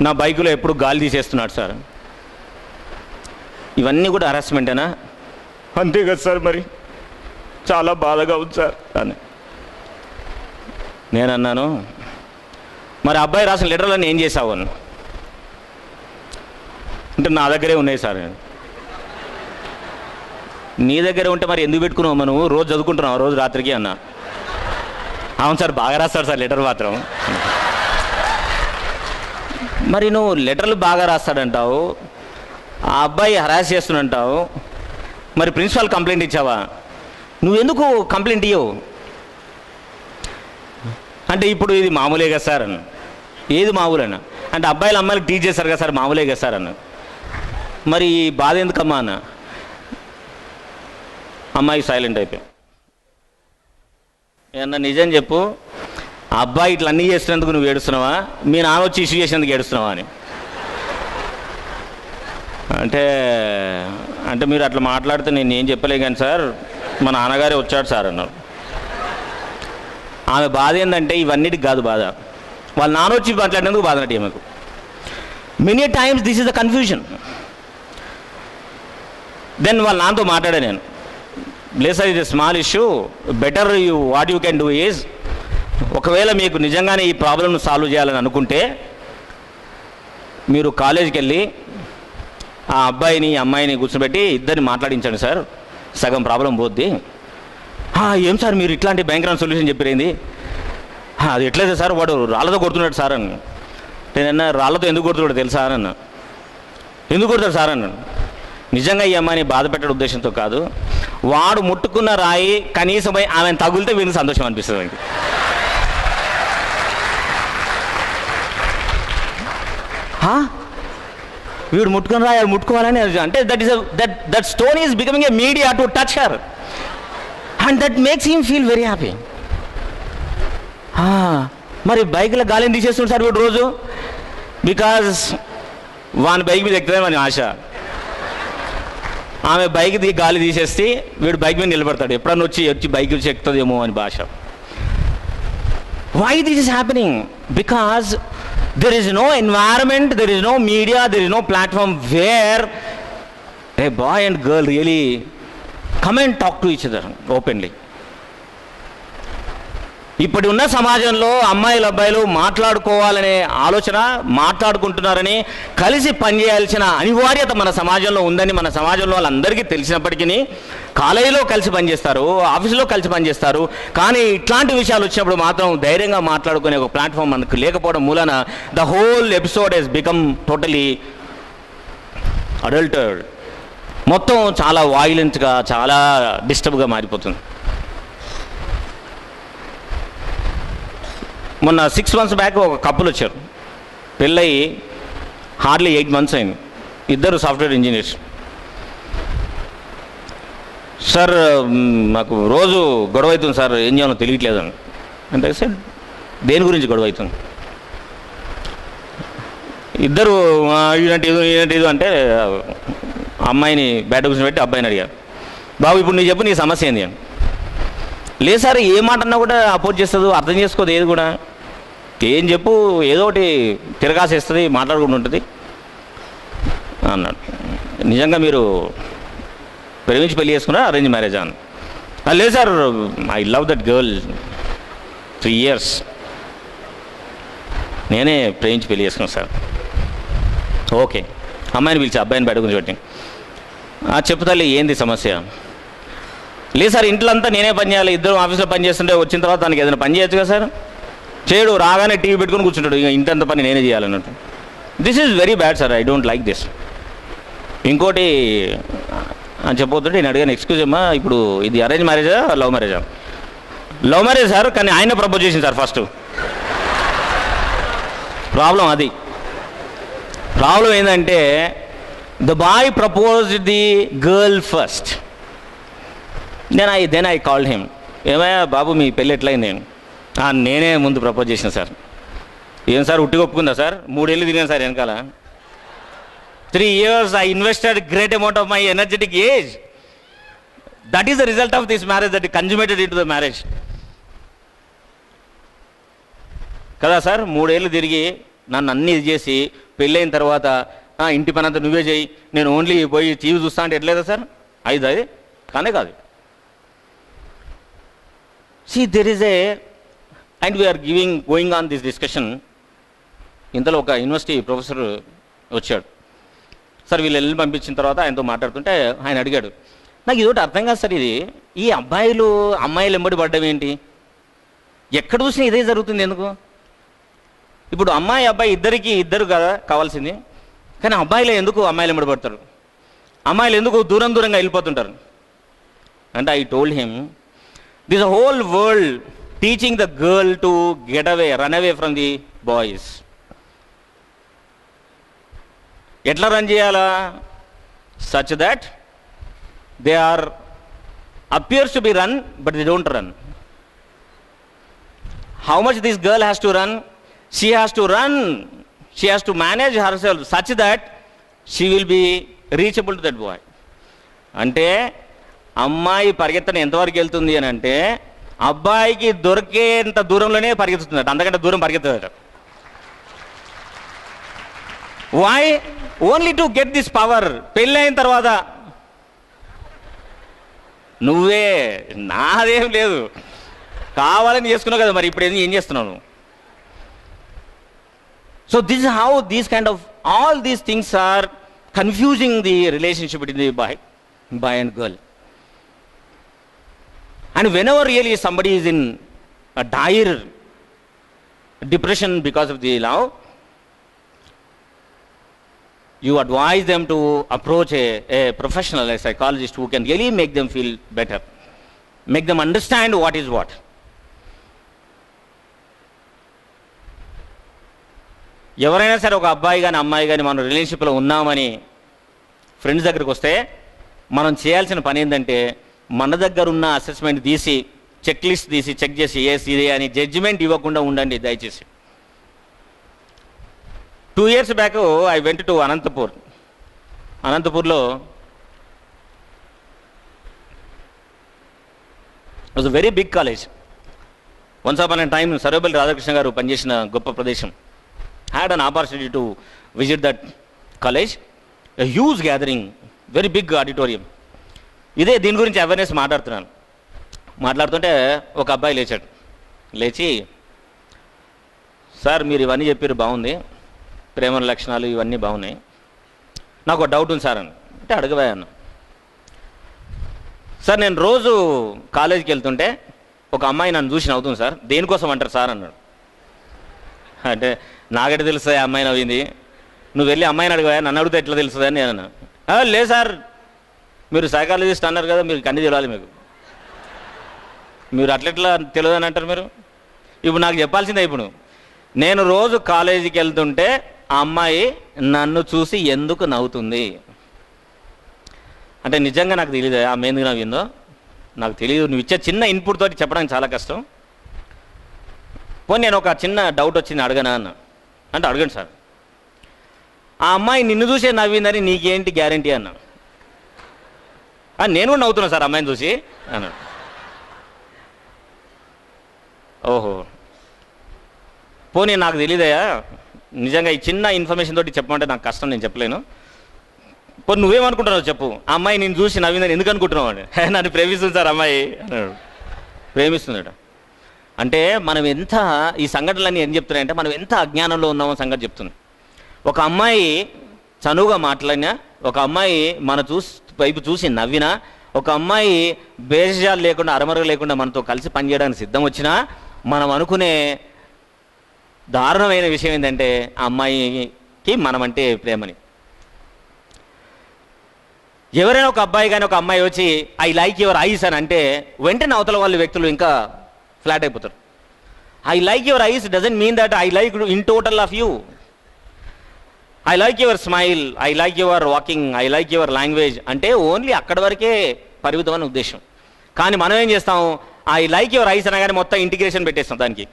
నా బైకులో ఎప్పుడు గాలి తీసేస్తున్నాడు సార్. ఇవన్నీ కూడా హరాస్మెంటేనా? అంతే కదా సార్, మరి చాలా బాధగా ఉంది సార్ అని నేను అన్నాను. మరి అబ్బాయి రాసిన లెటర్లను ఏం చేసావు అన్న అంటే నా దగ్గరే ఉన్నాయి సార్. నీ దగ్గరే ఉంటే మరి ఎందుకు పెట్టుకున్నావు నువ్వు? రోజు చదువుకుంటున్నావు రోజు రాత్రికి అన్నా. అవును సార్, బాగా రాస్తాడు సార్ లెటర్ మాత్రం. మరి నువ్వు లెటర్లు బాగా రాస్తాడంటావు, ఆ అబ్బాయి హరాస్ చేస్తున్నంటావు, మరి ప్రిన్సిపాల్ కంప్లైంట్ ఇచ్చావా? నువ్వెందుకు కంప్లైంట్ ఇవ్వవు అంటే ఇప్పుడు ఇది మామూలే కదా సార్ అన్న. ఏది మామూలేనా అంటే అబ్బాయిలు అమ్మాయిలు టీచ్ చేస్తారు కదా సార్, మామూలే కదా సార్ అన్న. మరి ఈ బాధ ఎందుకమ్మా అన్న? అమ్మాయి సైలెంట్ అయిపోయి, ఏమన్నా నిజం చెప్పు, ఆ అబ్బాయి ఇట్లా అన్నీ చేసినందుకు నువ్వు ఏడుస్తున్నావా, మీ నాన్న వచ్చి ఇష్యూ చేసినందుకు ఏడుస్తున్నావా అని. అంటే అంటే మీరు అట్లా మాట్లాడితే నేను ఏం చెప్పలే కానీ సార్, మా నాన్నగారే వచ్చాడు సార్ అన్నారు. ఆమె బాధ ఏంటంటే ఇవన్నిటికి కాదు బాధ, వాళ్ళ నాన్న వచ్చి మాట్లాడినందుకు బాధ అన్నట్టు ఆమెకు. Many times this is the confusion. Then వాళ్ళ నాన్నతో మాట్లాడా నేను, లేదు సార్ ఇది small issue, better what you can do is, ఒకవేళ మీకు నిజంగానే ఈ ప్రాబ్లమ్ను సాల్వ్ చేయాలని అనుకుంటే మీరు కాలేజీకి వెళ్ళి ఆ అబ్బాయిని అమ్మాయిని కూర్చోబెట్టి ఇద్దరిని మాట్లాడించండి సార్, సగం ప్రాబ్లం పోద్ది. ఏం సార్ మీరు ఇట్లాంటి భయంకరమైన సొల్యూషన్ చెప్పిరేంది? అది ఎట్లయితే సార్, వాడు రాళ్ళతో కొడుతున్నాడు సార్ అని. నేనన్నా రాళ్ళతో ఎందుకు కొడుతున్నాడు తెలుసా అన్న. ఎందుకు కొడతాడు సార్ అన్నాను. నిజంగా ఈ అమ్మాయిని బాధ పెట్టడం ఉద్దేశంతో కాదు, వాడు ముట్టుకున్న రాయి కనీసం ఆమెను తగులితే వీరికి సంతోషం అనిపిస్తుంది ఆయనకి. వీడు ముట్టుకుని రాయి అది ముట్టుకోవాలని అంటే that stone is becoming a media to touch her and that makes him feel very happy. మరి బైక్లో గాలిని తీసేస్తుంది సార్ వీడు రోజు, బికాజ్ వాని బైక్ మీద ఎక్కుతుంది వాని ఆశ. ఆమె బైక్ గాలి తీసేస్తే వీడు బైక్ మీద నిలబడతాడు, ఎప్పుడన్నా వచ్చి బైక్ వచ్చి ఎక్కుతుందేమో అని భాష. Why this is happening? Because there is no environment, there is no media, there is no platform where a boy and girl really come and talk to each other openly. ఇప్పుడు ఉన్న సమాజంలో అమ్మాయిలు అబ్బాయిలు మాట్లాడుకోవాలనే ఆలోచన, మాట్లాడుకుంటున్నారని, కలిసి పనిచేయాల్సిన అనివార్యత మన సమాజంలో ఉందని మన సమాజంలో వాళ్ళందరికీ తెలిసినప్పటికీ కాలేజీలో కలిసి పనిచేస్తారు, ఆఫీసులో కలిసి పనిచేస్తారు, కానీ ఇట్లాంటి విషయాలు వచ్చినప్పుడు మాత్రం ధైర్యంగా మాట్లాడుకునే ఒక ప్లాట్ఫామ్ మనకు లేకపోవడం మూలన the whole episode has become totally adulterated. మొత్తం చాలా వాయిలెంట్గా, చాలా డిస్టర్బ్గా మారిపోతుంది. మొన్న 6 months బ్యాక్ ఒక కపుల్ వచ్చారు, పెళ్ళయి హార్డ్లీ 8 months అయింది, ఇద్దరు సాఫ్ట్వేర్ ఇంజనీర్స్. సార్ నాకు రోజు గొడవ అవుతుంది సార్, ఏం చేయాలో తెలియట్లేదు అని. అంటే సార్ దేని గురించి గొడవ అవుతుంది? ఇద్దరు ఇదేంటి అంటే అమ్మాయిని బయట కూర్చోబెట్టి అబ్బాయిని అడిగారు, బాబు ఇప్పుడు నీ చెప్పు నీ సమస్య ఏంది అని. లేదు సార్ ఏ మాట అన్నా కూడా అపోజ్ చేస్తుంది, అర్థం చేసుకోదు ఏది కూడా, ఏం చెప్పు ఏదో ఒకటి తిరగాసేస్తుంది, మాట్లాడుకుంటూ ఉంటుంది అన్నాడు. నిజంగా మీరు ప్రేమించి పెళ్లి చేసుకున్నా అరేంజ్ మ్యారేజా అని? లేదు sir I love that girl 3 years, నేనే ప్రేమించి పెళ్లి చేసుకున్నాను సార్. ఓకే, అమ్మాయిని పిలిచి అబ్బాయిని బయట కూర్చోబెట్టి చెప్పు తల్లి ఏంది సమస్య? లేదు సార్ ఇంట్లో అంతా నేనే పని చేయాలి, ఇద్దరు ఆఫీస్లో పని చేస్తుంటే వచ్చిన తర్వాత తనకి ఏదైనా పని చేయొచ్చు కదా సార్. చేయడు, రాగానే టీవీ పెట్టుకుని కూర్చుంటాడు, ఇక ఇంటంత పని నేనే చేయాలన్నట్టు. This is very bad sir, I don't like this. ఇంకోటి అని చెప్పబోతుంటే నేను అడిగాను, ఎక్స్క్యూజ్ అమ్మా ఇప్పుడు ఇది అరేంజ్ మ్యారేజా లవ్ మ్యారేజా? లవ్ మ్యారేజ్ సార్, కానీ ఆయన ప్రపోజ్ చేసింది సార్ ఫస్ట్. ప్రాబ్లం అది. ప్రాబ్లం ఏంటంటే the boy propose the girl first. Then I called him, ఏమయ్యా బాబు మీ పెళ్ళి ఎట్లయింది? నేనే ముందు ప్రపోజ్ చేసిన సార్. ఏం సార్ ఉట్టిగా ఒప్పుకుందా సార్? 3 ఏళ్ళు తిరిగాను సార్ వెనకాల. 3 years I invested great amount of my energetic age. That is the result of this marriage, that consummated into the marriage. కదా సార్? 3 ఏళ్ళు తిరిగి నన్ను అన్నీ ఇది చేసి పెళ్ళైన తర్వాత ఇంటి పని అంతా నువ్వే చేయి, నేను ఓన్లీ పోయి టీవీ చూస్తా అంటే ఎట్లేదా సార్? అది కానే కాదు. See, there is and we are going on this discussion. ఇంతలో ఒక యూనివర్సిటీ ప్రొఫెసర్ వచ్చాడు సార్. వీళ్ళు వెళ్ళి పంపించిన తర్వాత ఆయనతో మాట్లాడుతుంటే ఆయన అడిగాడు, నాకు ఇదొకటి అర్థం కాదు సార్, ఇది ఈ అమ్మాయిలు ఎంబడి పడ్డం ఏంటి? ఎక్కడ చూసినా ఇదే జరుగుతుంది ఎందుకు? ఇప్పుడు అమ్మాయి అబ్బాయి ఇద్దరు కదా కావాల్సింది, కానీ అబ్బాయిలు ఎందుకు అమ్మాయిలు ఎంబడి పడతారు? అమ్మాయిలు ఎందుకు దూరంగా వెళ్ళిపోతుంటారు? అంటే I told him, this whole world teaching the girl to run away from the boys. ఎట్లా రన్ చేయాలా? Such that they appears to be run, but they don't run. How much this girl has to run? She has to run. She has to manage herself such that she will be reachable to that boy. అంటే అమ్మాయి పరిగెత్తడం ఎంతవరకు వెళ్తుంది అని అంటే అబ్బాయికి దొరికేంత దూరంలోనే పరిగెత్తుతుందట, అంతకంటే దూరం పరిగెత్తదట. Why? Only to get this power. పెళ్ళైన తర్వాత నువ్వే, నాదేం లేదు, కావాలని చేసుకున్నావు కదా, మరి ఇప్పుడు ఏం చేస్తున్నావు? So this is how these kind of all these things are confusing the relationship between the boy and girl. And whenever really somebody is in a dire depression because of the love, you advise them to approach a professional, a psychologist who can really make them feel better, make them understand what is what. ఎవరైనా సరే ఒక అబ్బాయి కానీ అమ్మాయి కానీ మనం రిలేషన్షిప్లో ఉన్నామని ఫ్రెండ్స్ దగ్గరికి వస్తే మనం చేయాల్సిన పని ఏంటంటే మన దగ్గర ఉన్న అసెస్మెంట్ తీసి, చెక్ లిస్ట్ తీసి చెక్ చేసి ఇదే అని జడ్జిమెంట్ ఇవ్వకుండా ఉండండి దయచేసి. 2 years back I went to అనంతపూర్లో was a very big college. Once upon a time Sarvepalli Radhakrishna గారు పనిచేసిన గొప్ప ప్రదేశం. Had an opportunity to visit that college. A huge gathering, very big auditorium. దీని గురించి అవేర్నెస్ మాట్లాడుతుంటే ఒక అబ్బాయి లేచి, సార్ మీరు ఇవన్నీ చెప్పారు బాగుంది, ప్రేమ లక్షణాలు ఇవన్నీ బాగున్నాయి, నాకు ఒక డౌట్ ఉంది సార్ అని. అంటే అడగవా అన్న. సార్ నేను రోజు కాలేజీకి వెళ్తుంటే ఒక అమ్మాయి నన్ను చూసి నవ్వుతుంది సార్, దేనికోసం అంటారు సార్ అన్నాడు. అంటే నాకెట తెలుస్తుంది ఆ అమ్మాయి నవ్వింది, నువ్వు వెళ్ళి అమ్మాయిని అడగవా, నన్ను అడిగితే ఎట్లా తెలుస్తుంది అని నేను అన్నా. లేదు సార్, మీరు సైకాలజిస్ట్ అన్నారు కదా, మీరు అన్నీ తెలియాలి, మీరు అట్లెట్లా తెలియదని అంటారు మీరు. ఇప్పుడు నాకు చెప్పాల్సిందే, ఇప్పుడు నేను రోజు కాలేజీకి వెళ్తుంటే ఆ అమ్మాయి నన్ను చూసి ఎందుకు నవ్వుతుంది అంటే నిజంగా నాకు తెలియదు ఆమె ఎందుకు నవ్విందో, నాకు తెలియదు. నువ్వు ఇచ్చే చిన్న ఇన్పుట్ తోటి చెప్పడానికి చాలా కష్టం. పోనీ నేను ఒక చిన్న డౌట్ వచ్చింది అడగనా అన్న. అంటే అడగండి సార్. ఆ అమ్మాయి నిన్ను చూసే నవ్విందని నీకేంటి గ్యారంటీ అన్నా. నేను కూడా నవ్వుతున్నా సార్ అమ్మాయిని చూసి అన్నాడు. ఓహో, పోనీ నాకు తెలియదయా, నిజంగా ఈ చిన్న ఇన్ఫర్మేషన్ తోటి చెప్పమంటే నాకు కష్టం, నేను చెప్పలేను. పోనీ నువ్వేమనుకుంటున్నావు చెప్పు, ఆ అమ్మాయి నేను చూసి నవ్విందని ఎందుకు అనుకుంటున్నావు అని. నన్ను ప్రేమిస్తుంది సార్ అమ్మాయి అన్నాడు. ప్రేమిస్తున్నాడు అంటే మనం ఎంత, ఈ సంఘటనలన్నీ ఏం చెప్తున్నాయంటే మనం ఎంత అజ్ఞానంలో ఉన్నామో సంగతి చెప్తుంది. ఒక అమ్మాయి చనువుగా మాట్లాడినా, ఒక అమ్మాయి మన వైపు చూసి నవ్వినా, ఒక అమ్మాయి బేజాలు లేకుండా అరమరలు లేకుండా మనతో కలిసి పనిచేయడానికి సిద్ధం వచ్చినా, మనం అనుకునే దారుణమైన విషయం ఏంటంటే ఆ అమ్మాయికి మనమంటే ప్రేమని. ఎవరైనా ఒక అబ్బాయి కానీ ఒక అమ్మాయి వచ్చి ఐ లైక్ యువర్ ఐస్ అని అంటే వెంటనే అవతల వాళ్ళ వ్యక్తులు ఇంకా ఫ్లాట్ అయిపోతారు. I like your eyes doesn't mean that I like in total of you. I like your smile, I like your walking, I like your language అంటే ఓన్లీ అక్కడి వరకే పరిమితమైన ఉద్దేశం. కానీ మనం ఏం చేస్తాం, ఐ లైక్ యువర్ ఐస్ అనగానే మొత్తం ఇంటిగ్రేషన్ పెట్టేస్తాం, దానికి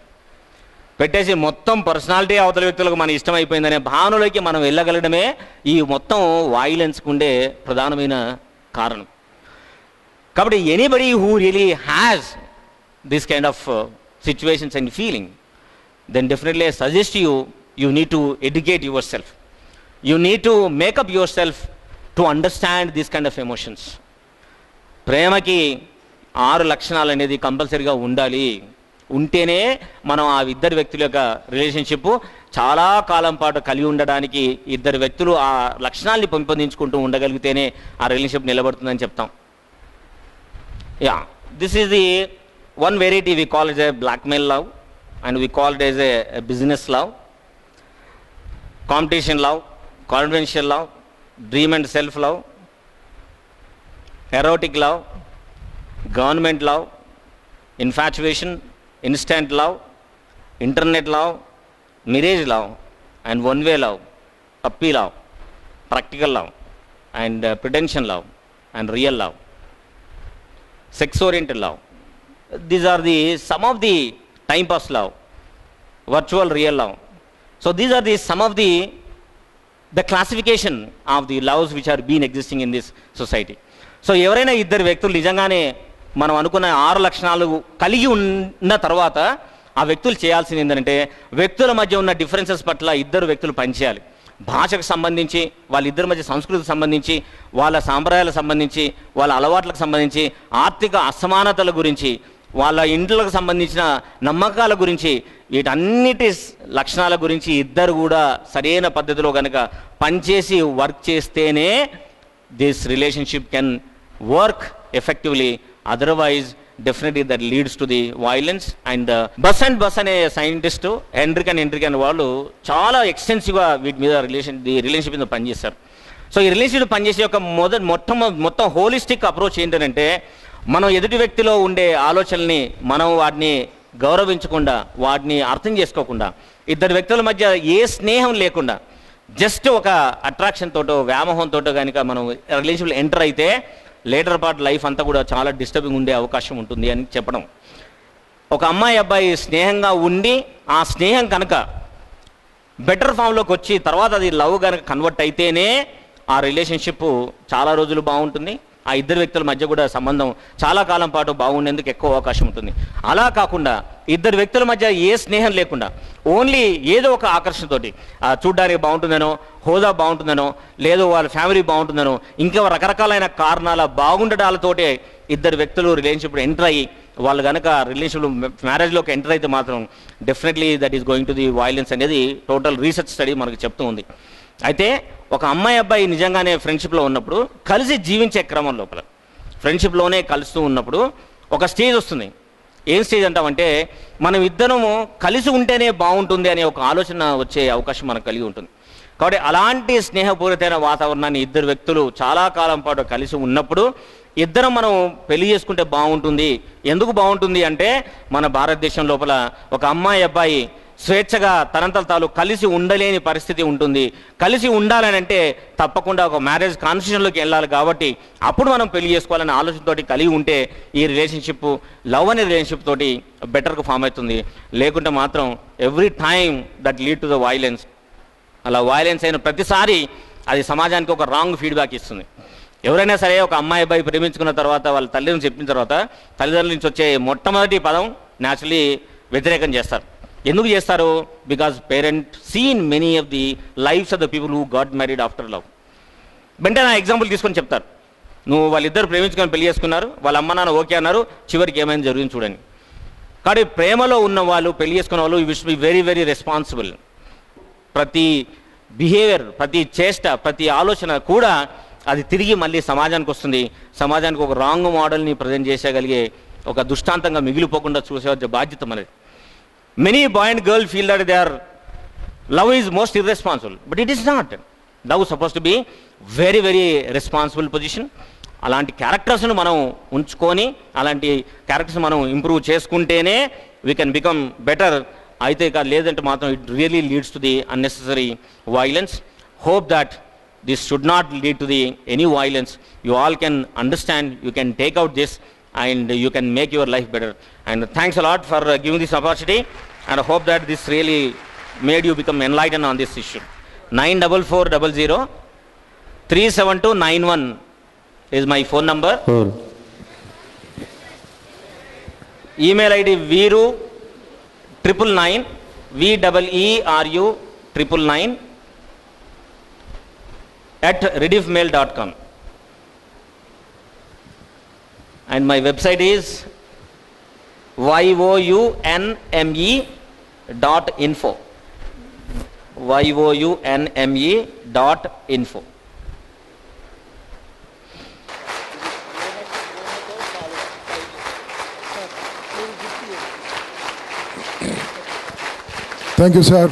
పెట్టేసి మొత్తం పర్సనాలిటీ అవతల వ్యక్తులకు మన ఇష్టం అయిపోయిందనే భావనలోకి మనం వెళ్ళగలగడమే ఈ మొత్తం వాయిలెన్స్కి ఉండే ప్రధానమైన కారణం. కాబట్టి anybody who really has this kind of situations and feeling then definitely I suggest you need to educate yourself. You need to make up yourself to understand these kind of emotions. ప్రేమకి 6 లక్షణాలు అనేది కంపల్సరీగా ఉండాలి. ఉంటేనే మనం ఆ ఇద్దరు వ్యక్తుల యొక్క రిలేషన్షిప్ చాలా కాలం పాటు కలిగి ఉండడానికి ఇద్దరు వ్యక్తులు ఆ లక్షణాలని పెంపొందించుకుంటూ ఉండగలిగితేనే ఆ రిలేషన్షిప్ నిలబడుతుందని చెప్తాం. Yeah, this is the one variety we call it a blackmail love and we call it as a business love, competition love, confidential love, dream and self love, erotic love, government love, infatuation, instant love, internet love, mirage love and one way love, puppy love, practical love and pretension love and real love, sex oriented love. These are the some of the time pass love, virtual real love. So these are the some of the classification of the loves which are being existing in this society. So ఎవరైనా ఇద్దరు వ్యక్తులు నిజంగానే మనం అనుకున్న 6 లక్షణాలు కలిగి ఉన్న తర్వాత ఆ వ్యక్తులు చేయాల్సింది ఏంటంటే వ్యక్తుల మధ్య ఉన్న డిఫరెన్సెస్ పట్ల ఇద్దరు వ్యక్తులు పనిచేయాలి. భాషకు సంబంధించి, వాళ్ళిద్దరి మధ్య సంస్కృతికి సంబంధించి, వాళ్ళ సాంప్రదాయాలకు సంబంధించి, వాళ్ళ అలవాట్లకు సంబంధించి, ఆర్థిక అసమానతల గురించి, వాళ్ళ ఇంట్లకు సంబంధించిన నమ్మకాల గురించి, వీటన్నిటి లక్షణాల గురించి ఇద్దరు కూడా సరైన పద్ధతిలో కనుక పనిచేసి వర్క్ చేస్తేనే this relationship can work effectively. Otherwise definitely that leads to the violence. And bus అనే సైంటిస్టు హెన్రిక్ అనే వాళ్ళు చాలా ఎక్స్టెన్సివ్గా వీటి మీద రిలేషన్షిప్ మీద పనిచేస్తారు. సో ఈ రిలేషన్షిప్ పనిచేసే యొక్క మొత్తం హోలిస్టిక్ అప్రోచ్ ఏంటంటే మనం ఎదుటి వ్యక్తిలో ఉండే ఆలోచనల్ని మనం వాటిని గౌరవించకుండా, వాటిని అర్థం చేసుకోకుండా, ఇద్దరు వ్యక్తుల మధ్య ఏ స్నేహం లేకుండా జస్ట్ ఒక అట్రాక్షన్ తోటో వ్యామోహంతో కనుక మనం రిలేషన్షిప్లో ఎంటర్ అయితే లేటర్ పార్ట్ లైఫ్ అంతా కూడా చాలా డిస్టర్బింగ్ ఉండే అవకాశం ఉంటుంది అని చెప్పడం. ఒక అమ్మాయి అబ్బాయి స్నేహంగా ఉండి ఆ స్నేహం కనుక బెటర్ ఫామ్లోకి వచ్చి తర్వాత అది లవ్ కనుక కన్వర్ట్ అయితేనే ఆ రిలేషన్షిప్ చాలా రోజులు బాగుంటుంది. ఆ ఇద్దరు వ్యక్తుల మధ్య కూడా సంబంధం చాలా కాలం పాటు బాగుండేందుకు ఎక్కువ అవకాశం ఉంటుంది. అలా కాకుండా ఇద్దరు వ్యక్తుల మధ్య ఏ స్నేహం లేకుండా ఓన్లీ ఏదో ఒక ఆకర్షణతోటి చూడ్డానికి బాగుంటుందనో, హోదా బాగుంటుందనో, లేదో వాళ్ళ ఫ్యామిలీ బాగుంటుందనో, ఇంకా రకరకాలైన కారణాల బాగుండడాలతోటే ఇద్దరు వ్యక్తులు రిలేషన్షిప్ ఎంటర్ అయ్యి వాళ్ళు కనుక రిలేషన్షిప్ మ్యారేజ్లోకి ఎంటర్ అయితే మాత్రం definitely that is going to the violence అనేది టోటల్ రీసెర్చ్ స్టడీ మనకు చెప్తూ ఉంది. అయితే ఒక అమ్మాయి అబ్బాయి నిజంగానే ఫ్రెండ్షిప్లో ఉన్నప్పుడు కలిసి జీవించే క్రమం లోపల ఫ్రెండ్షిప్లోనే కలుస్తూ ఉన్నప్పుడు ఒక స్టేజ్ వస్తుంది. ఏం స్టేజ్ అంటామంటే మనం ఇద్దరము కలిసి ఉంటేనే బాగుంటుంది అనే ఒక ఆలోచన వచ్చే అవకాశం మనకు కలిగి ఉంటుంది. కాబట్టి అలాంటి స్నేహపూరితమైన వాతావరణాన్ని ఇద్దరు వ్యక్తులు చాలా కాలం పాటు కలిసి ఉన్నప్పుడు ఇద్దరం మనం పెళ్లి చేసుకుంటే బాగుంటుంది. ఎందుకు బాగుంటుంది అంటే మన భారతదేశం లోపల ఒక అమ్మాయి అబ్బాయి స్వేచ్ఛగా తనంతలు తాను కలిసి ఉండలేని పరిస్థితి ఉంటుంది. కలిసి ఉండాలని అంటే తప్పకుండా ఒక మ్యారేజ్ కాన్స్టిట్యూషన్లోకి వెళ్ళాలి. కాబట్టి అప్పుడు మనం పెళ్లి చేసుకోవాలనే ఆలోచనతోటి కలిగి ఉంటే ఈ రిలేషన్షిప్ లవ్ అనే రిలేషన్షిప్ తోటి బెటర్గా ఫామ్ అవుతుంది. లేకుంటే మాత్రం every time that lead to the violence. అలా వైలెన్స్ అయిన ప్రతిసారి అది సమాజానికి ఒక రాంగ్ ఫీడ్బ్యాక్ ఇస్తుంది. ఎవరైనా సరే ఒక అమ్మాయి అబ్బాయి ప్రేమించుకున్న తర్వాత వాళ్ళ తల్లిదండ్రులు చెప్పిన తర్వాత తల్లిదండ్రుల నుంచి వచ్చే మొట్టమొదటి పదం న్యాచురలీ వ్యతిరేకం చేస్తారు. ఎందుకు చేస్తారు? Because parent seen many of the lifes of the people who got married after love. వెంటనే నా ఎగ్జాంపుల్ తీసుకొని చెప్తారు, నువ్వు వాళ్ళిద్దరు ప్రేమించుకొని పెళ్లి చేసుకున్నారు, వాళ్ళ అమ్మ నాన్న ఓకే అన్నారు, చివరికి ఏమైనా జరిగింది చూడండి. కాబట్టి ప్రేమలో ఉన్న వాళ్ళు, పెళ్లి చేసుకున్న వాళ్ళు wish be very very responsible. ప్రతి బిహేవియర్, ప్రతి చేష్ట, ప్రతి ఆలోచన కూడా అది తిరిగి మళ్ళీ సమాజానికి వస్తుంది. సమాజానికి ఒక రాంగ్ మోడల్ని ప్రజెంట్ చేసేయగలిగే ఒక దుష్టాంతంగా మిగిలిపోకుండా చూసే బాధ్యత మనది. Many boy and girl feel that their love is most irresponsible, but it is not. Love is supposed to be very very responsible position. అలాంటి క్యారెక్టర్స్ను మనం ఉంచుకొని అలాంటి క్యారెక్టర్స్ మనం ఇంప్రూవ్ చేసుకుంటేనే వీ కెన్ బికమ్ బెటర్. అయితే లేదంటే మాత్రం it really leads to the unnecessary violence. Hope that this should not lead to the any violence. You all can understand, you can take out this and you can make your life better. And thanks a lot for giving this opportunity, and I hope that this really made you become enlightened on this issue. 94400 37291 is my phone number. Email ID veeru999 VEERU999 @rediffmail.com. And my website is younme.info. younme.info. Thank you, sir.